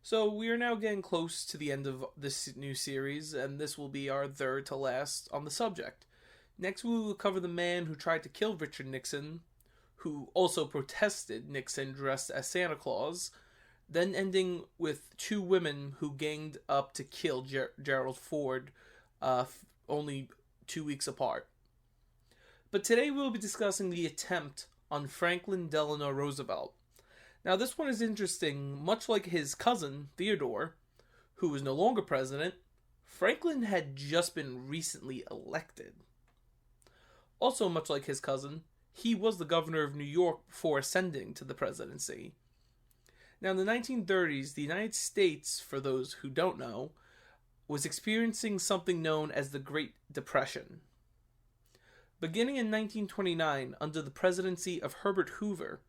So we are now getting close to the end of this new series, and this will be our third to last on the subject. Next, we will cover the man who tried to kill Richard Nixon, who also protested Nixon dressed as Santa Claus, then ending with two women who ganged up to kill Gerald Ford only 2 weeks apart. But today we will be discussing the attempt on Franklin Delano Roosevelt. Now, this one is interesting. Much like his cousin, Theodore, who was no longer president, Franklin had just been recently elected. Also, much like his cousin, he was the governor of New York before ascending to the presidency. Now, in the 1930s, the United States, for those who don't know, was experiencing something known as the Great Depression. Beginning in 1929, under the presidency of Herbert Hoover.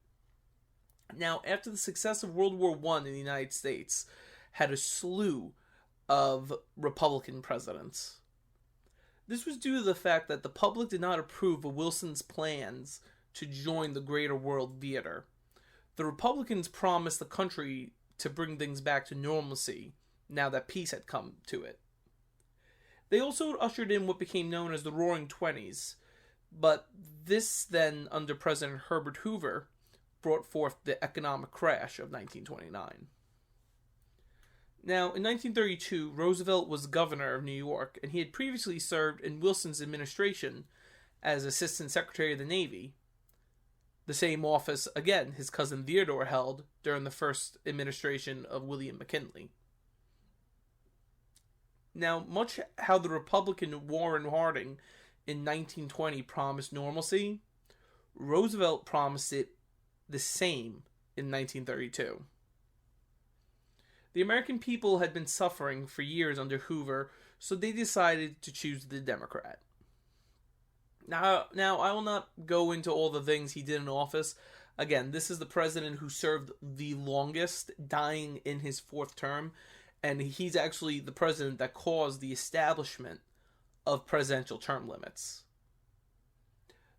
Now, after the success of World War I in the United States, had a slew of Republican presidents. This was due to the fact that the public did not approve of Wilson's plans to join the Greater World Theater. The Republicans promised the country to bring things back to normalcy now that peace had come to it. They also ushered in what became known as the Roaring Twenties, but this then, under President Herbert Hoover, brought forth the economic crash of 1929. Now, in 1932, Roosevelt was governor of New York, and he had previously served in Wilson's administration as Assistant Secretary of the Navy, the same office, again, his cousin Theodore held during the first administration of William McKinley. Now, much how the Republican Warren Harding in 1920 promised normalcy, Roosevelt promised it the same in 1932. The American people had been suffering for years under Hoover, so they decided to choose the Democrat. Now, I will not go into all the things he did in office. Again, this is the president who served the longest, dying in his fourth term, and he's actually the president that caused the establishment of presidential term limits.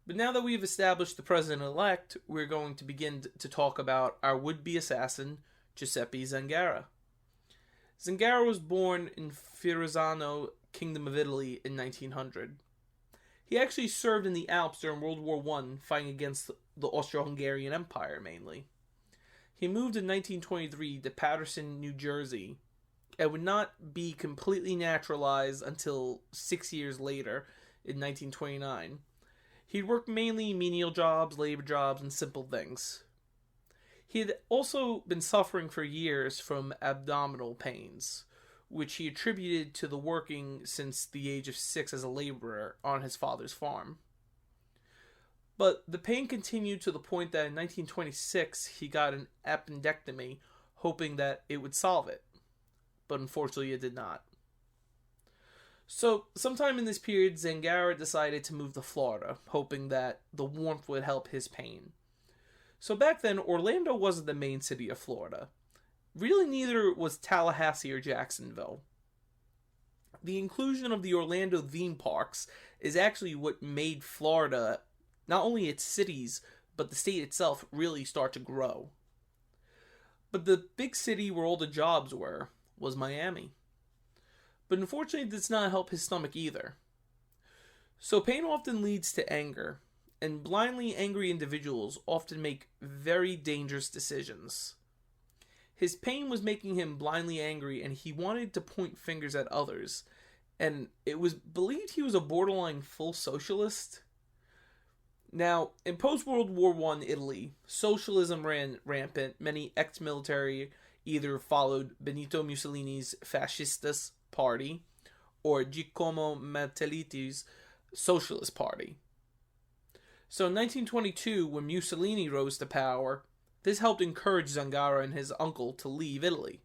But now that we've established the president-elect, we're going to begin to talk about our would-be assassin, Giuseppe Zangara. Zangara was born in Firenze, Kingdom of Italy, in 1900. He actually served in the Alps during World War I, fighting against the Austro-Hungarian Empire, mainly. He moved in 1923 to Paterson, New Jersey, and would not be completely naturalized until 6 years later, in 1929. He'd worked mainly menial jobs, labor jobs, and simple things. He had also been suffering for years from abdominal pains, which he attributed to the working since the age of 6 as a laborer on his father's farm. But the pain continued to the point that in 1926 he got an appendectomy, hoping that it would solve it. But unfortunately it did not. So, sometime in this period, Zangara decided to move to Florida, hoping that the warmth would help his pain. So back then, Orlando wasn't the main city of Florida. Really, neither was Tallahassee or Jacksonville. The inclusion of the Orlando theme parks is actually what made Florida, not only its cities, but the state itself, really start to grow. But the big city where all the jobs were was Miami. But unfortunately, it does not help his stomach either. So pain often leads to anger, and blindly angry individuals often make very dangerous decisions. His pain was making him blindly angry, and he wanted to point fingers at others, and it was believed he was a borderline full socialist. Now, in post-World War I Italy, socialism ran rampant. Many ex-military either followed Benito Mussolini's Fascistas Party or Giacomo Matteotti's Socialist Party. So in 1922, when Mussolini rose to power, this helped encourage Zangara and his uncle to leave Italy.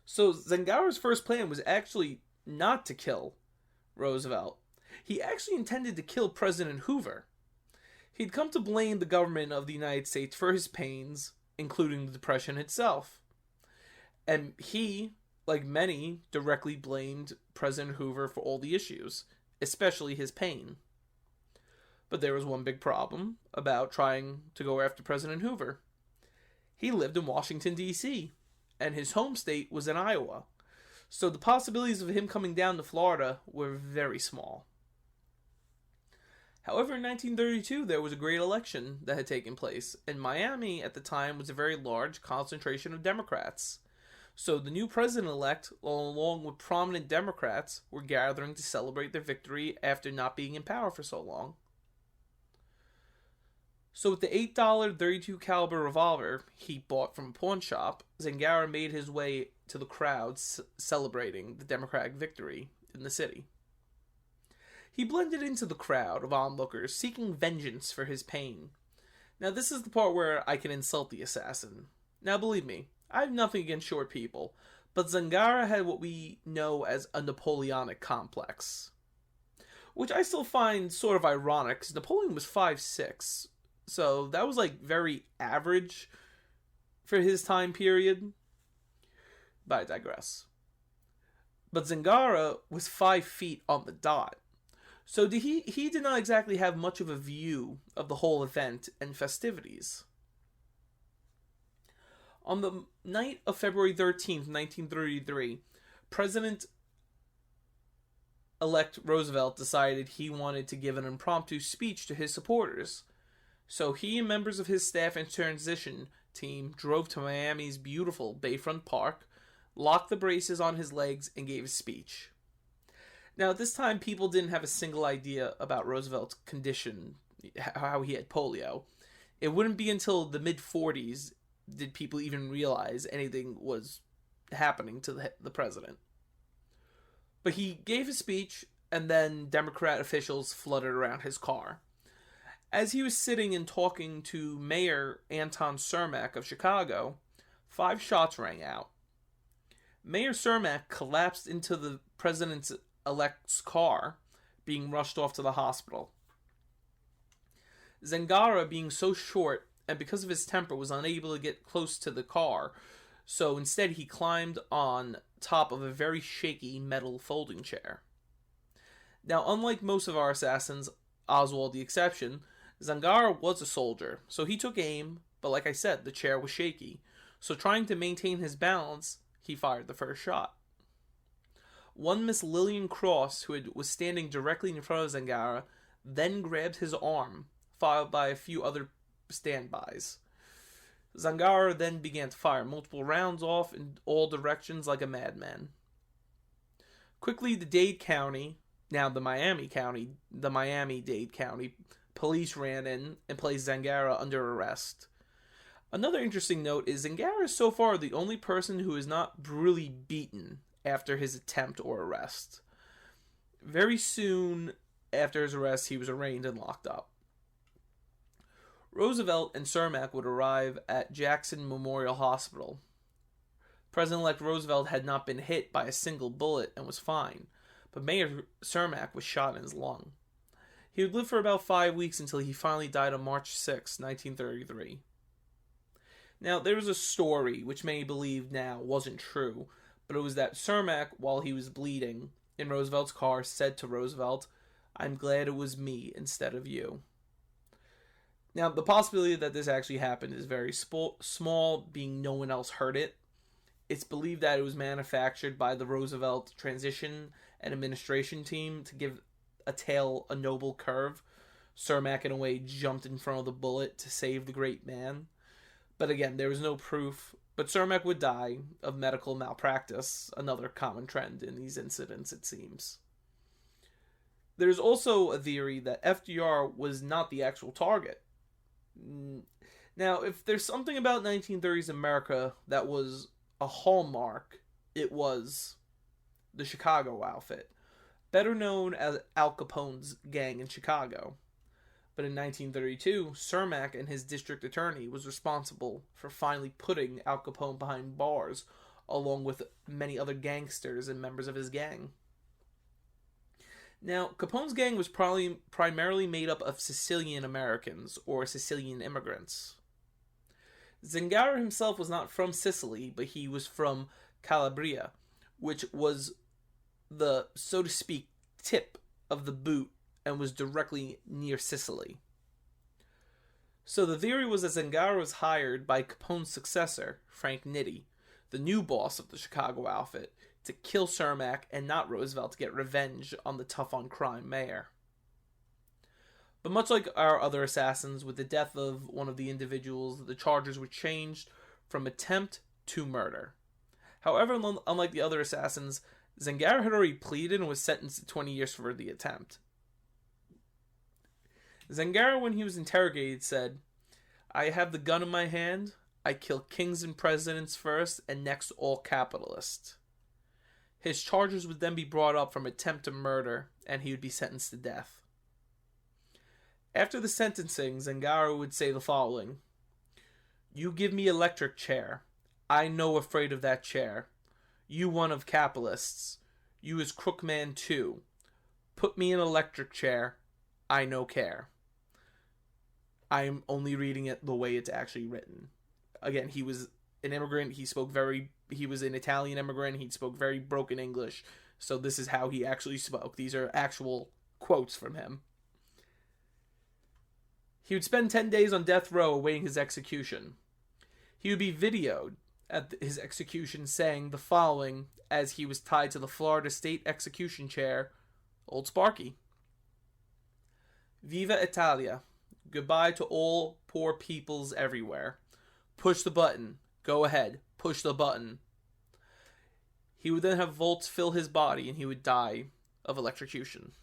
So Zangara's first plan was actually not to kill Roosevelt. He actually intended to kill President Hoover. He'd come to blame the government of the United States for his pains, including the Depression itself. And he, like many, directly blamed President Hoover for all the issues, especially his pain. But there was one big problem about trying to go after President Hoover. He lived in Washington, D.C., and his home state was in Iowa. So the possibilities of him coming down to Florida were very small. However, in 1932, there was a great election that had taken place, and Miami at the time was a very large concentration of Democrats. So the new president-elect, along with prominent Democrats, were gathering to celebrate their victory after not being in power for so long. So with the $8 .32 caliber revolver he bought from a pawn shop, Zangara made his way to the crowds celebrating the Democratic victory in the city. He blended into the crowd of onlookers, seeking vengeance for his pain. Now this is the part where I can insult the assassin. Now believe me, I have nothing against short people, but Zangara had what we know as a Napoleonic complex. Which I still find sort of ironic, because Napoleon was 5'6", so that was like very average for his time period. But I digress. But Zangara was 5 feet on the dot. So he did not exactly have much of a view of the whole event and festivities. On the night of February 13th, 1933, President-elect Roosevelt decided he wanted to give an impromptu speech to his supporters. So he and members of his staff and transition team drove to Miami's beautiful Bayfront Park, locked the braces on his legs, and gave a speech. Now, at this time, people didn't have a single idea about Roosevelt's condition, how he had polio. It wouldn't be until the mid-40s did people even realize anything was happening to the president. But he gave his speech, and then Democrat officials flooded around his car. As he was sitting and talking to Mayor Anton Cermak of Chicago, 5 shots rang out. Mayor Cermak collapsed into the president-elect's car, being rushed off to the hospital. Zangara, being so short and because of his temper, was unable to get close to the car, so instead he climbed on top of a very shaky metal folding chair. Now, unlike most of our assassins, Oswald the exception, Zangara was a soldier, so he took aim, but like I said, the chair was shaky, so trying to maintain his balance, he fired the first shot. One Miss Lillian Cross, who was standing directly in front of Zangara, then grabbed his arm, followed by a few other standbys. Zangara then began to fire multiple rounds off in all directions like a madman. Quickly, the Dade County, now the Miami-Dade County, police ran in and placed Zangara under arrest. Another interesting note is Zangara is so far the only person who is not brutally beaten after his attempt or arrest. Very soon after his arrest, he was arraigned and locked up. Roosevelt and Cermak would arrive at Jackson Memorial Hospital. President-elect Roosevelt had not been hit by a single bullet and was fine, but Mayor Cermak was shot in his lung. He would live for about 5 weeks until he finally died on March 6, 1933. Now, there was a story, which many believe now wasn't true, but it was that Cermak, while he was bleeding in Roosevelt's car, said to Roosevelt, "I'm glad it was me instead of you." Now, the possibility that this actually happened is very small, being no one else heard it. It's believed that it was manufactured by the Roosevelt transition and administration team to give a tale a noble curve. Cermak, in a way, jumped in front of the bullet to save the great man. But again, there was no proof. But Cermak would die of medical malpractice, another common trend in these incidents, it seems. There's also a theory that FDR was not the actual target. Now, if there's something about 1930s America that was a hallmark, it was the Chicago outfit, better known as Al Capone's gang in Chicago. But in 1932, Cermak and his district attorney was responsible for finally putting Al Capone behind bars, along with many other gangsters and members of his gang. Now, Capone's gang was primarily made up of Sicilian Americans, or Sicilian immigrants. Zangara himself was not from Sicily, but he was from Calabria, which was the, so to speak, tip of the boot and was directly near Sicily. So the theory was that Zangara was hired by Capone's successor, Frank Nitti, the new boss of the Chicago outfit, to kill Cermak and not Roosevelt to get revenge on the tough-on-crime mayor. But much like our other assassins, with the death of one of the individuals, the charges were changed from attempt to murder. However, unlike the other assassins, Zangara had already pleaded and was sentenced to 20 years for the attempt. Zangara, when he was interrogated, said, "I have the gun in my hand. I kill kings and presidents first, and next all capitalists." His charges would then be brought up from attempt to murder, and he would be sentenced to death. After the sentencing, Zangara would say the following: "You give me electric chair. I no afraid of that chair. You one of capitalists. You is crookman too. Put me in electric chair. I no care." I'm only reading it the way it's actually written. Again, he was an immigrant. He was an Italian immigrant. He spoke very broken English. So this is how he actually spoke. These are actual quotes from him. He would spend 10 days on death row awaiting his execution. He would be videoed at his execution saying the following as he was tied to the Florida State execution chair: "Old Sparky. Viva Italia. Goodbye to all poor peoples everywhere. Push the button. Go ahead. Push the button." He would then have volts fill his body and he would die of electrocution.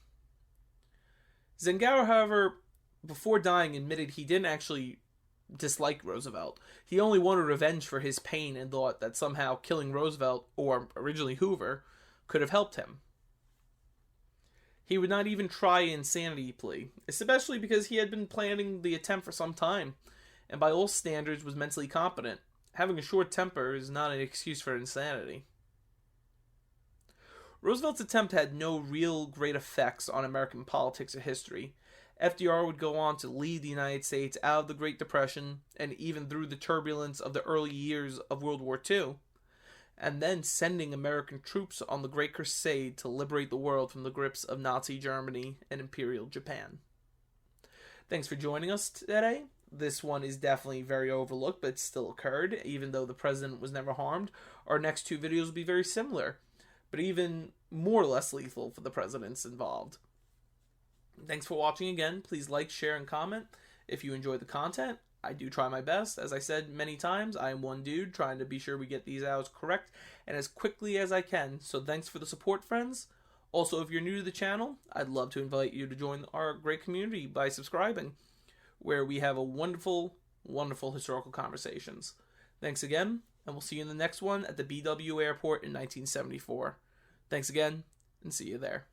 Zangara, however, before dying, admitted he didn't actually dislike Roosevelt. He only wanted revenge for his pain and thought that somehow killing Roosevelt, or originally Hoover, could have helped him. He would not even try an insanity plea, especially because he had been planning the attempt for some time, and by all standards was mentally competent. Having a short temper is not an excuse for insanity. Roosevelt's attempt had no real great effects on American politics or history. FDR would go on to lead the United States out of the Great Depression and even through the turbulence of the early years of World War II, and then sending American troops on the Great Crusade to liberate the world from the grips of Nazi Germany and Imperial Japan. Thanks for joining us today. This one is definitely very overlooked, but it still occurred, even though the president was never harmed. Our next two videos will be very similar, but even more or less lethal for the presidents involved. Thanks for watching again. Please like, share, and comment if you enjoy the content. I do try my best. As I said many times, I am one dude trying to be sure we get these out correct and as quickly as I can. So thanks for the support, friends. Also, if you're new to the channel, I'd love to invite you to join our great community by subscribing, where we have a wonderful, wonderful historical conversations. Thanks again, and we'll see you in the next one at the BW Airport in 1974. Thanks again, and see you there.